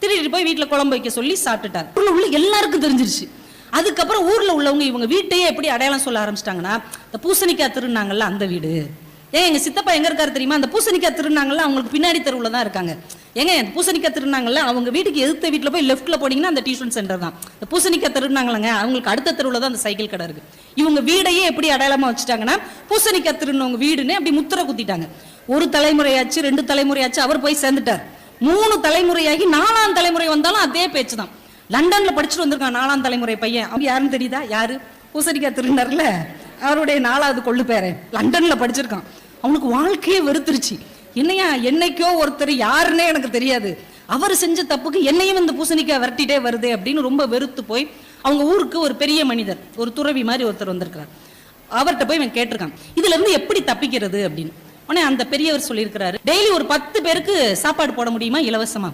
திருடிட்டு போய் வீட்டுல குழம்பு வைக்க சொல்லி சாப்பிட்டுட்டார். ஊர்ல உள்ள எல்லாருக்கும் தெரிஞ்சிருச்சு. அதுக்கப்புறம் ஊர்ல உள்ளவங்க இவங்க வீட்டையே எப்படி அடையாளம் சொல்ல ஆரம்பிச்சிட்டாங்கன்னா, இந்த பூசணிக்காய் திருநாங்கல்ல அந்த வீடு. எங்க சித்தப்பா எங்க இருக்காரு தெரியுமா? அந்த பூசணிக்காய் திருநாங்கல்ல அவங்களுக்கு பின்னாடி தெருவுல தான் இருக்காங்க. பூசணிக்காய் திருநாங்கல்ல அவங்க வீட்டுக்கு எதிர்த்த வீட்டுல போய் லெஃப்ட்ல போனீங்கன்னா அந்த டியூஷன் சென்டர் தான். இந்த பூசணிக்காய் திருநாங்கலங்க அவங்களுக்கு அடுத்த தெருவுல தான் அந்த சைக்கிள் கடை இருக்கு. இவங்க வீடையே எப்படி அடையாளமா வச்சுட்டாங்கன்னா, பூசணிக்காய் திருநவங்க வீடுன்னு அப்படி முத்திரை குத்திட்டாங்க. ஒரு தலைமுறையாச்சு, 2 தலைமுறையாச்சு, அவர் போய் சேர்ந்துட்டார். 3 தலைமுறையாகி 4ஆம் தலைமுறை வந்தாலும் அதே பேச்சு தான். லண்டன்ல படிச்சுட்டு வந்திருக்கான் 4ஆம் தலைமுறை பையன். அவங்க யாருன்னு தெரியுதா? யாரு? பூசணிக்காய் திருநர்ல அவருடைய 4வது கொள்ளு பேரன் லண்டன்ல படிச்சிருக்கான். அவனுக்கு வாழ்க்கையே வெறுத்துருச்சு. என்னையா என்னைக்கோ ஒருத்தர் யாருன்னே எனக்கு தெரியாது, அவர் செஞ்ச தப்புக்கு என்னையும் இந்த பூசணிக்காய் விரட்டிட்டே வருது அப்படின்னு ரொம்ப வெறுத்து போய் அவங்க ஊருக்கு ஒரு பெரிய மனிதர், ஒரு துறவி மாதிரி ஒருத்தர் வந்திருக்கிறார். அவர்கிட்ட போய் இவன் கேட்டிருக்கான், இதுல இருந்து எப்படி தப்பிக்கிறது அப்படின்னு. உடனே அந்த பெரியவர் சொல்லியிருக்கிறாரு, டெய்லி ஒரு 10 பேருக்கு சாப்பாடு போட முடியுமா இலவசமா?